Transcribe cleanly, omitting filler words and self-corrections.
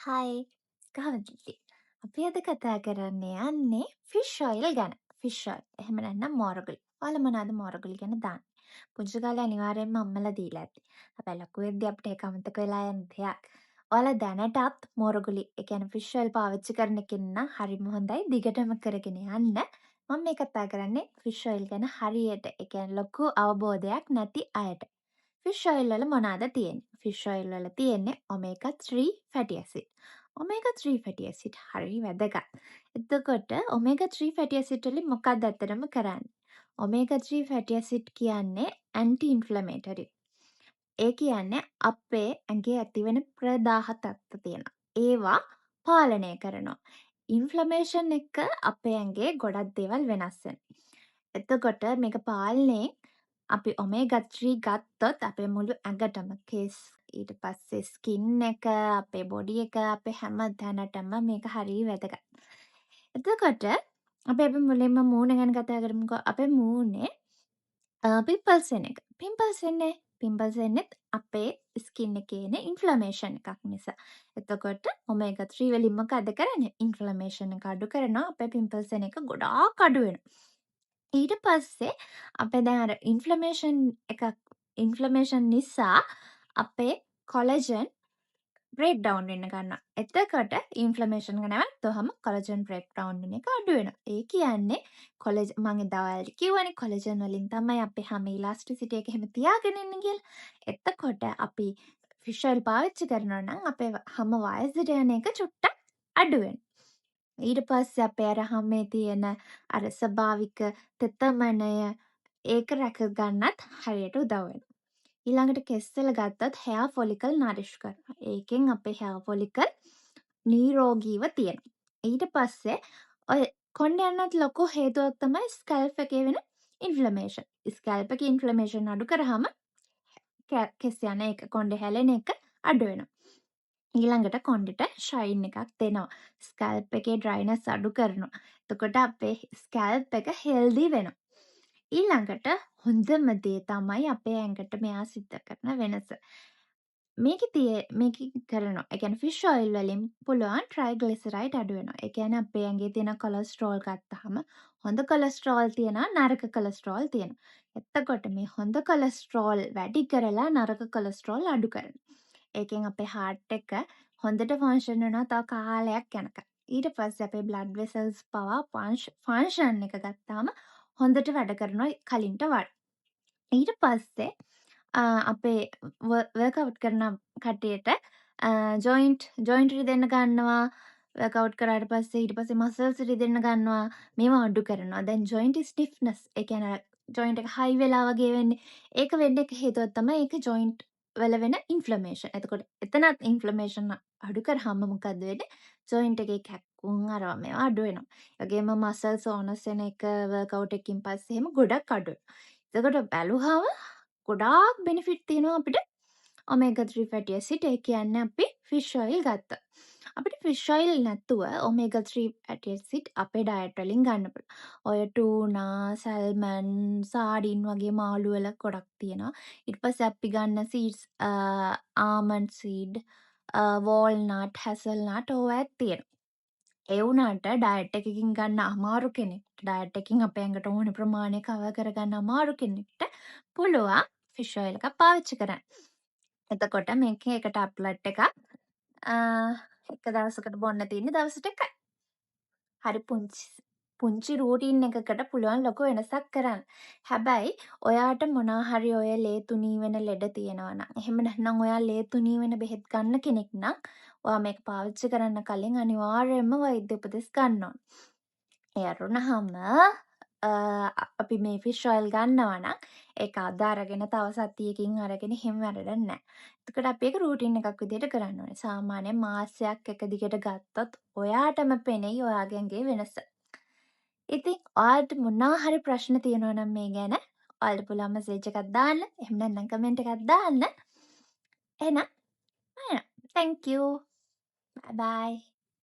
හයි ස්කාවිදිලි අපි අද කතා කරන්න යන්නේ ෆිෂ් ඔයිල් ගැන ෆිෂ් ඔයිල් එහෙම නැත්නම් මෝරගුලි. ඔයාලා මොනවද මෝරගුලි ගැන දාන්නේ? පුංචි කාලේ අනිවාර්යෙන්ම අම්මලා දීලා ඇති. හැබැයි ලොකු වෙද්දී අපිට ඒක අමතක වෙලා යන දෙයක්. ඔයාලා දැනටත් මෝරගුලි ඒ කියන්නේ ෆිෂ් ඔයිල් පාවිච්චි කරන කෙනා හරිම හොඳයි. දිගටම කරගෙන යන්න. මම මේ කතා කරන්නේ ෆිෂ් ඔයිල් ගැන හරියට ඒ කියන්නේ ලොකු අවබෝධයක් නැති අයට. ෆිෂ් ඔයිල් වල මොනවද තියෙන්නේ? ෆිෂ් ඔයිල් වල තියෙන්නේ ඔමේගා 3 ෆැටි ඇසිඩ්. ඔමේගා 3 ෆැටි ඇසිඩ් හරි වැදගත්. එතකොට ඔමේගා 3 ෆැටි ඇසිඩ් වලින් මොකක්ද ඇත්තටම කරන්නේ? ඔමේගා 3 ෆැටි ඇසිඩ් කියන්නේ ඇන්ටි ඉන්ෆ්ලමේටරි. ඒ කියන්නේ අපේ ඇඟේ ඇතිවෙන ප්‍රදාහ තත්ත්ව තියෙනවා. ඒවා පාලනය කරනවා. ඉන්ෆ්ලමේෂන් එක්ක අපේ ඇඟේ ගොඩක් දේවල් වෙනස් වෙනවා. එතකොට මේක පාලනයෙන් අපි ඔමේගා 3 ගත්තොත් අපේ මුළු ඇඟටම කෙස් ඊට පස්සේ ස්කින් එක අපේ බොඩි එක අපේ හැම තැනටම මේක හරිය වැදගත්. එතකොට අපි මුලින්ම මූණ ගැන කතා කරමුකෝ. අපේ මූණේ පිම්පල්ස් එන එක. පිම්පල්ස් එන්නෙත් අපේ ස්කින් එකේ එන ඉන්ෆ්ලමේෂන් එකක් නිසා. එතකොට ඔමේගා 3 වලින් මොකද කරන්නේ? ඉන්ෆ්ලමේෂන් එක අඩු කරනවා. අපේ පිම්පල්ස් එන එක ගොඩාක් අඩු වෙනවා. ඊට පස්සේ අපේ දැන් අර ඉන්ෆ්ලමේෂන් නිසා අපේ කොලජන් බ්‍රේක් ඩවුන් වෙන්න ගන්නවා. එතකොට ඉන්ෆ්ලමේෂන් එක නැවතුනහම කොලජන් බ්‍රේක් ඩවුන් වෙන එක අඩු වෙනවා. ඒ කියන්නේ මම එදා ඔයාලට කිව්වනේ කොලජන් වලින් තමයි අපේ හැම ඉලාස්ටිසිටි එක එහෙම තියාගෙන ඉන්නේ කියලා. එතකොට අපි ෆිෂ් ඔයිල් පාවිච්චි කරනවා නම් අපේ හැම වයසට යන එක චුට්ටක් අඩු වෙනවා. ඊට පස්සේ අපේ අර හමේ තියෙන අර ස්වභාවික තෙතමනය ඒක රැක ගන්නත් හරියට උදව් වෙනවා. ඊළඟට කෙස්වල ගත්තොත් හෙයා ෆොලිකල් නරිෂ් කරනවා. ඒකෙන් අපේ හෙයා ෆොලිකල් නිරෝගීව තියෙනවා. ඊට පස්සේ ඔය කොණ්ඩේ යන්නත් ලොකු හේතුවක් තමයි ස්කැල්ප් එකේ වෙන ඉන්ෆ්ලමේෂන්. ස්කැල්ප් එකේ ඉන්ෆ්ලමේෂන් අඩු කරාම කෙස් යන එක කොණ්ඩේ හැලෙන එක අඩු වෙනවා. ඊළඟට කොණ්ඩෙට ෂයින් එකක් දෙනවා. ස්කැල්ප් එකේ ඩ්‍රයිනස් අඩු කරනවා. එතකොට අපේ ස්කැල්ප් එක හෙල්දි වෙනවා. ඊළඟට හොඳම දේ තමයි අපේ ඇඟට මෙයා සිද්ධ කරන වෙනස. මේක කරනවා. ඒ කියන්නේ ෆිෂ් ඔයිල් වලින් පුළුවන් ට්‍රයිග්ලිසරයිඩ් අඩු වෙනවා. ඒ කියන්නේ අපේ ඇඟේ තියෙන කොලෙස්ටරෝල් ගත්තාම හොඳ කොලෙස්ටරෝල් තියෙනවා නරක කොලෙස්ටරෝල් තියෙනවා. එතකොට මේ හොඳ කොලෙස්ටරෝල් වැඩි කරලා නරක කොලෙස්ටරෝල් අඩු කරනවා. ඒකෙන් අපේ හાર્ට් එක හොඳට ෆන්ක්ෂන් වෙනවා තව කාලයක් යනකම්. ඊට පස්සේ අපේ බ්ලඩ් වෙසල්ස් පවා ෆන්ක්ෂන් එක ගත්තාම හොඳට වැඩ කරනවා කලින්ට වඩා. ඊට පස්සේ අපේ වර්කවුට් කරන කට්ටියට ජොයින්ට් රිදෙන්න ගන්නවා. වර්කවුට් කරාට පස්සේ ඊට පස්සේ මසල්ස් රිදෙන්න ගන්නවා. මේවා අඩු කරනවා. දැන් ජොයින්ට් ස්ටිෆ්නස් ඒ කියන්නේ ජොයින්ට් එක හයි වෙලා වගේ වෙන්නේ. ඒක වෙන්න එක හේතුවක් තමයි ඒක ජොයින්ට් වල වෙන ඉන්ෆ්ලමේෂන්. එතකොට එතනත් ඉන්ෆ්ලමේෂන් අඩු කරාම මොකද වෙන්නේ? ජොයින්ට් එකේ කැක්කුම් අරවා මේවා අඩු වෙනවා. ඒ වගේම මසල් සෝනස් එන එක වර්කවුට් එකකින් පස්සේ එහෙම ගොඩක් අඩු වෙනවා. එතකොට බැලුවහම ගොඩාක් බෙනිෆිට් තියෙනවා අපිට ඔමේගා 3 ෆැටි ඇසිඩ්. ඒ කියන්නේ අපි ෆිෂ් ඔයිල් ගත්තා. අපිට ෆිෂ් ඔයිල් නැතුව ඔමේගා 3 ෆැටි ඇසිඩ් අපේ ඩයට් වලින් ගන්න පුළුවන්. ඔය ටූනා, සැල්මන්, සාඩින් වගේ මාළු වල ගොඩක් තියෙනවා. ඊට පස්සේ අපි ගන්න සීඩ්ස් ආමන්ඩ් සීඩ්, වෝල්නට්, හැසල්නට් ඕවත් තියෙනවා. ඒ වුණාට ඩයට් එකකින් ගන්න අමාරු කෙනෙක්ට ඩයට් එකකින් අපේ ඇඟට ඕන ප්‍රමාණය කවර් කරගන්න අමාරු කෙනෙක්ට පුළුවන් ෆිෂ් ඔයිල් එකක් පාවිච්චි කරන්න. එතකොට මේකේ එක ටැබ්ලට් එකක් එක දවසකට බොන්න තියෙන්නේ දවසට එකයි. හරි පුංචි රූටීන් එකකට පුළුවන් ලොකු වෙනසක් කරන්න. හැබැයි ඔයාට මොනවා හරි ඔය ලේ තුනී වෙන ලෙඩ තියෙනවා නම් එහෙම නැත්නම් ඔයා ලේ තුනී වෙන බෙහෙත් ගන්න කෙනෙක් නම් ඔයා මේක පාවිච්චි කරන්න කලින් අනිවාර්යයෙන්ම වෛද්‍ය උපදෙස් ගන්න ඕන. ඒ අරුණහම අපි මේ ෆිෂ් ඔයිල් ගන්නවා නම් ඒක අද අරගෙන තව සතියකින් අරගෙන එහෙම වැඩක් නැහැ. එතකොට අපි ඒක රූටින් එකක් විදිහට කරන්න ඕනේ. සාමාන්‍යයෙන් මාසයක් එක දිගට ගත්තොත් ඔයාටම පෙනෙයි ඔයාගේ ඇඟේ වෙනස. ඉතින් ඔයාලට මොනවා හරි ප්‍රශ්න තියෙනවා නම් මේ ගැන ඔයාලට පුළුවන් මෙසේජ් එකක් දාන්න. එහෙම නැත්නම් කමෙන්ට් එකක් දාන්න. එහෙනම් thank you. Bye bye.